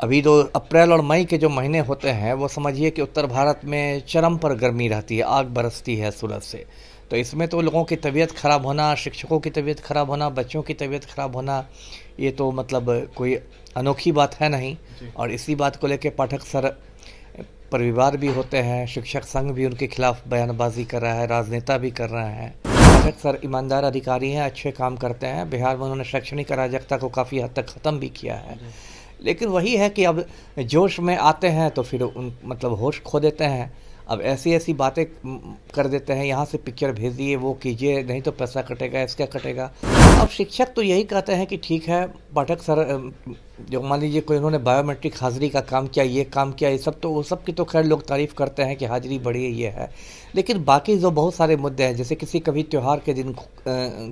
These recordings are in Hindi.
अभी तो अप्रैल और मई के जो महीने होते हैं वो समझिए कि उत्तर भारत में चरम पर गर्मी रहती है, आग बरसती है सूरज से। तो इसमें तो लोगों की तबीयत ख़राब होना, शिक्षकों की तबीयत ख़राब होना, बच्चों की तबीयत ख़राब होना, ये तो मतलब कोई अनोखी बात है नहीं। और इसी बात को लेकर पाठक सर पर विवाद भी होते हैं, शिक्षक संघ भी उनके खिलाफ बयानबाजी कर रहा है, राजनेता भी कर रहे हैं। पाठक सर ईमानदार अधिकारी हैं, अच्छे काम करते हैं। बिहार में उन्होंने शैक्षणिक अराजकता को काफ़ी हद तक ख़त्म भी किया है। लेकिन वही है कि अब जोश में आते हैं तो फिर उन मतलब होश खो देते हैं। अब ऐसी ऐसी बातें कर देते हैं, यहाँ से पिक्चर भेज दिए, वो कीजिए, नहीं तो पैसा कटेगा, इसका कटेगा। अब शिक्षक तो यही कहते हैं कि ठीक है पाठक सर, जो मान लीजिए कोई उन्होंने बायोमेट्रिक हाजिरी का काम किया, ये काम किया, ये सब तो वो सब की तो खैर लोग तारीफ़ करते हैं कि हाजिरी बढ़ी है, ये है। लेकिन बाकी जो बहुत सारे मुद्दे हैं, जैसे किसी कभी त्यौहार के दिन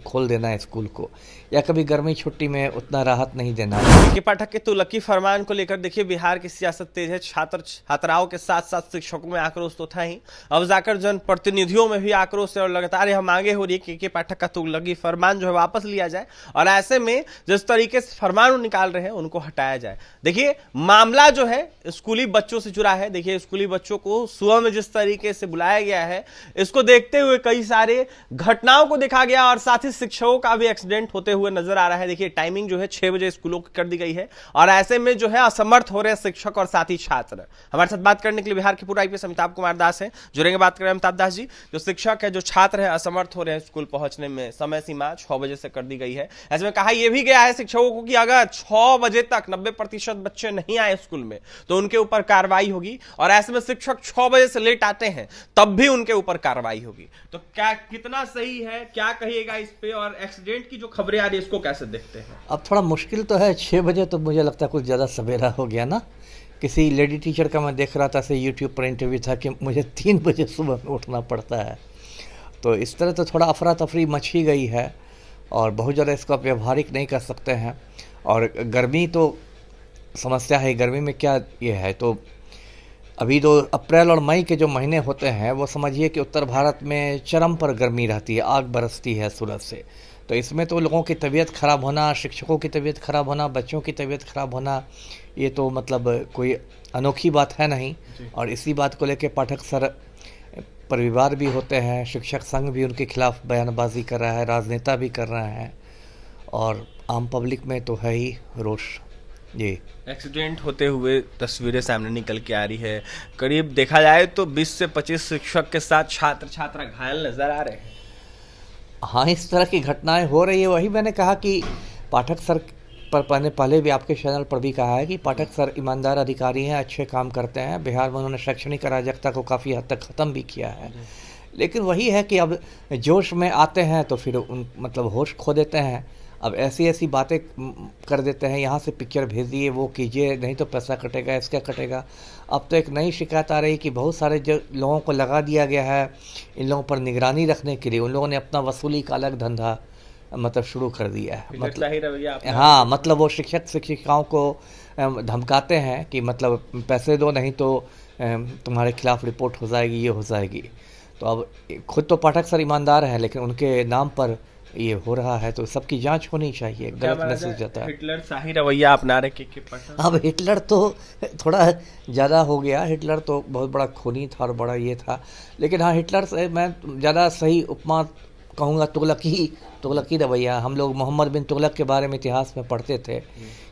खोल देना है स्कूल को, या कभी गर्मी छुट्टी में उतना राहत नहीं देना। के पाठक के तुगलकी फरमान को लेकर देखिए बिहार की सियासत तेज है। छात्र छात्राओं के साथ साथ शिक्षकों में आक्रोश तो था ही, अब जाकर जनप्रतिनिधियों में भी आक्रोश है और लगातार यह मांगे हो रही है कि के पाठक का तुगलकी फरमान जो है वापस लिया जाए और ऐसे में जिस तरीके से फरमान निकाल रहे हैं उनको हटाया जाए। देखिए मामला जो है स्कूली बच्चों से जुड़ा है। देखिए स्कूली बच्चों को सुबह में जिस तरीके से बुलाया गया है, इसको देखते हुए कई सारे घटनाओं को देखा गया और साथ ही शिक्षकों का भी एक्सीडेंट होते हुए नजर आ रहा है। देखिए टाइमिंग जो है 6 बजे स्कूलों की कर दी गई है और ऐसे में जो है असमर्थ हो रहे हैं शिक्षक और साथ ही छात्र। हमारे साथ बात करने के लिए बिहार के पूर्व आईपीएस अमिताभ कुमार दास हैं, जुड़ेंगे। बात करें अमिताभ दास जी, जो शिक्षक है, जो छात्र है, असमर्थ हो रहे हैं स्कूल पहुंचने में, समय सीमा 6 बजे से कर दी गई है। ऐसे में कहा यह भी गया है शिक्षकों को कि अगर 6 बजे तक 90% बच्चे नहीं आए स्कूल में तो उनके ऊपर कार्रवाई होगी और ऐसे में शिक्षक 6 बजे से लेट आते हैं तब भी उनके ऊपर कार्रवाई होगी। तो क्या कितना सही है, क्या कहिएगा इस पे, और एक्सीडेंट की जो खबरें आ रही है इसको कैसे देखते हैं? अब थोड़ा मुश्किल तो है, 6 बजे तो मुझे लगता है कुछ ज़्यादा सवेरा हो गया ना। किसी लेडी टीचर का मैं देख रहा था, यूट्यूब पर इंटरव्यू था कि मुझे 3 बजे सुबह में उठना पड़ता है। तो इस तरह तो थोड़ा अफरा तफरी मच ही गई है और बहुत ज़्यादा इसको आप व्यवहारिक नहीं कर सकते हैं। और गर्मी तो समस्या है, गर्मी में क्या ये है, तो अभी तो अप्रैल और मई के जो महीने होते हैं वो समझिए कि उत्तर भारत में चरम पर गर्मी रहती है, आग बरसती है सूरज से। तो इसमें तो लोगों की तबीयत ख़राब होना, शिक्षकों की तबीयत ख़राब होना, बच्चों की तबीयत ख़राब होना, ये तो मतलब कोई अनोखी बात है नहीं। और इसी बात को लेकर पाठक सर पर विवाद भी होते हैं, शिक्षक संघ भी उनके खिलाफ बयानबाजी कर रहा है, राजनेता भी कर रहे हैं और आम पब्लिक में तो है ही रोष। जी, एक्सीडेंट होते हुए तस्वीरें सामने निकल के आ रही है। करीब देखा जाए तो 20 से 25 शिक्षक के साथ छात्र छात्रा घायल नजर आ रहे हैं। हाँ, इस तरह की घटनाएं हो रही है। वही मैंने कहा कि पाठक सर पर पहले भी आपके चैनल पर भी कहा है कि पाठक सर ईमानदार अधिकारी हैं, अच्छे काम करते हैं। बिहार में उन्होंने शैक्षणिक अराजकता को काफ़ी हद तक ख़त्म भी किया है। लेकिन वही है कि अब जोश में आते हैं तो फिर उन मतलब होश खो देते हैं। अब ऐसी ऐसी बातें कर देते हैं, यहाँ से पिक्चर भेज दिए, वो कीजिए, नहीं तो पैसा कटेगा, इसका कटेगा। अब तो एक नई शिकायत आ रही कि बहुत सारे जो लोगों को लगा दिया गया है इन लोगों पर निगरानी रखने के लिए, उन लोगों ने अपना वसूली का अलग धंधा मतलब शुरू कर दिया है। मतलब हाँ, मतलब वो शिक्षिकाओं को धमकाते हैं कि मतलब पैसे दो नहीं तो तुम्हारे खिलाफ रिपोर्ट हो जाएगी, ये हो जाएगी। तो अब खुद तो पाठक सर ईमानदार हैं लेकिन उनके नाम पर ये हो रहा है, तो सबकी जांच होनी चाहिए। गलत मैसेज जाता है। हिटलर शाही रवैया अपना रहे के पाठक। अब हिटलर तो थोड़ा ज़्यादा हो गया। हिटलर तो बहुत बड़ा खूनी था और बड़ा ये था। लेकिन हाँ, हिटलर से मैं ज़्यादा सही उपमा कहूँगा तुगलकी रवैया। हम लोग मोहम्मद बिन तुगलक के बारे में इतिहास में पढ़ते थे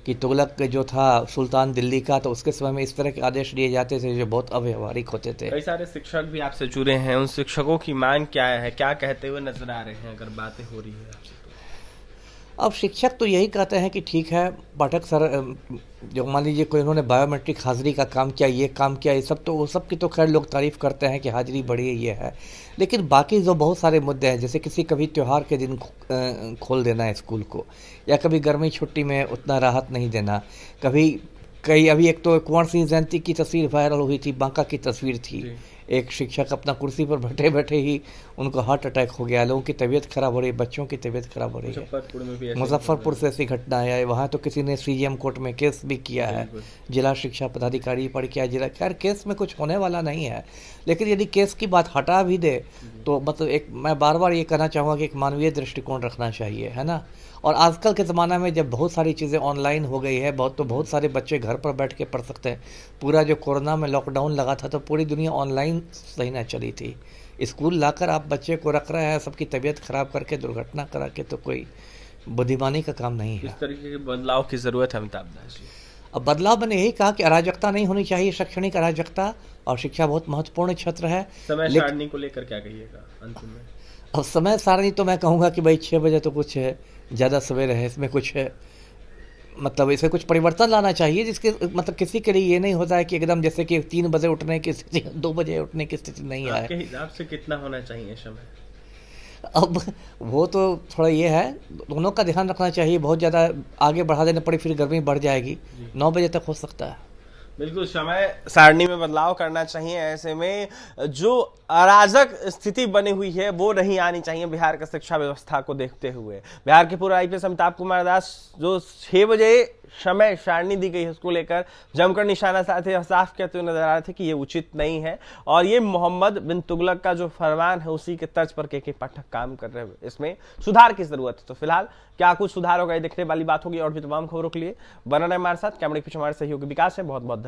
कि तुगलक जो था सुल्तान दिल्ली का, तो उसके समय में इस तरह के आदेश दिए जाते थे जो बहुत अव्यवहारिक होते थे। कई सारे शिक्षक भी आपसे जुड़े हैं, उन शिक्षकों की मांग क्या है, क्या कहते हुए नजर आ रहे हैं अगर बातें हो रही है आपसे? अब शिक्षक तो यही कहते हैं कि ठीक है पाठक सर, जो मान लीजिए कोई उन्होंने बायोमेट्रिक हाजिरी का काम किया, ये काम किया, ये सब तो वो सब की तो खैर लोग तारीफ़ करते हैं कि हाजिरी बढ़ी है, ये है। लेकिन बाकी जो बहुत सारे मुद्दे हैं, जैसे किसी कभी त्यौहार के दिन खोल देना है स्कूल को, या कभी गर्मी छुट्टी में उतना राहत नहीं देना, कई अभी एक तो कुंवर सिंह जयंती की तस्वीर वायरल हुई थी, बांका की तस्वीर थी। एक शिक्षक अपना कुर्सी पर बैठे बैठे ही उनको हार्ट अटैक हो गया, लोगों की तबीयत खराब हो रही है, बच्चों की तबीयत खराब हो रही है। मुजफ्फरपुर से ऐसी घटना है, वहाँ तो किसी ने सीजीएम कोर्ट में केस भी किया है, जिला शिक्षा पदाधिकारी पर किया। जिला खैर केस में कुछ होने वाला नहीं है, लेकिन यदि केस की बात हटा भी दे तो मतलब एक मैं बार बार ये कहना चाहूँगा कि एक मानवीय दृष्टिकोण रखना चाहिए, है ना। और आजकल के ज़माना में जब बहुत सारी चीज़ें ऑनलाइन हो गई है, बहुत सारे बच्चे घर पर बैठ के पढ़ सकते हैं। पूरा जो कोरोना में लॉकडाउन लगा था तो पूरी दुनिया ऑनलाइन सही ना चली थी। स्कूल लाकर आप बच्चे को रख रहे हैं, सबकी तबीयत खराब करके, दुर्घटना करा के, तो कोई बुद्धिमानी का काम नहीं है। इस तरीके के बदलाव की जरूरत है अमिताभ दास जी। अब बदलाव मैंने यही कहा कि अराजकता नहीं होनी चाहिए, शैक्षणिक अराजकता, और शिक्षा बहुत महत्वपूर्ण क्षेत्र है। समय लेकिन सारणी को लेकर क्या कहिएगा अंतिम में? अब समय सारणी तो मैं कहूँगा कि भाई 6 बजे तो कुछ ज़्यादा सवेरे है, इसमें कुछ मतलब इसे कुछ परिवर्तन लाना चाहिए, जिसके मतलब किसी के लिए ये नहीं होता है कि एकदम जैसे कि 3 बजे उठने की स्थिति, 2 बजे उठने की स्थिति नहीं आपके आए। हिसाब से कितना होना चाहिए समय? अब वो तो थोड़ा ये है, दोनों का ध्यान रखना चाहिए। बहुत ज़्यादा आगे बढ़ा देने पड़ी फिर गर्मी बढ़ जाएगी। 9 बजे तक हो सकता है। बिल्कुल समय सारणी में बदलाव करना चाहिए। ऐसे में जो अराजक स्थिति बनी हुई है वो नहीं आनी चाहिए बिहार की शिक्षा व्यवस्था को देखते हुए। बिहार के पूर्व आईपीएस अमिताभ कुमार दास जो 6 बजे समय सारणी दी गई है उसको लेकर जमकर निशाना साधे साफ कहते हुए नजर आ रहे थे कि ये उचित नहीं है, और ये मोहम्मद बिन तुगलक का जो फरमान है उसी के तर्ज पर के पाठक काम कर रहे हैं। इसमें सुधार की जरूरत है। तो फिलहाल क्या कुछ सुधार होगा ये देखने वाली बात होगी। और भी तमाम खबरों के लिए बना रहे हमारे साथ। कैमरे के पीछे हमारे सहयोगी विकास है। बहुत बहुत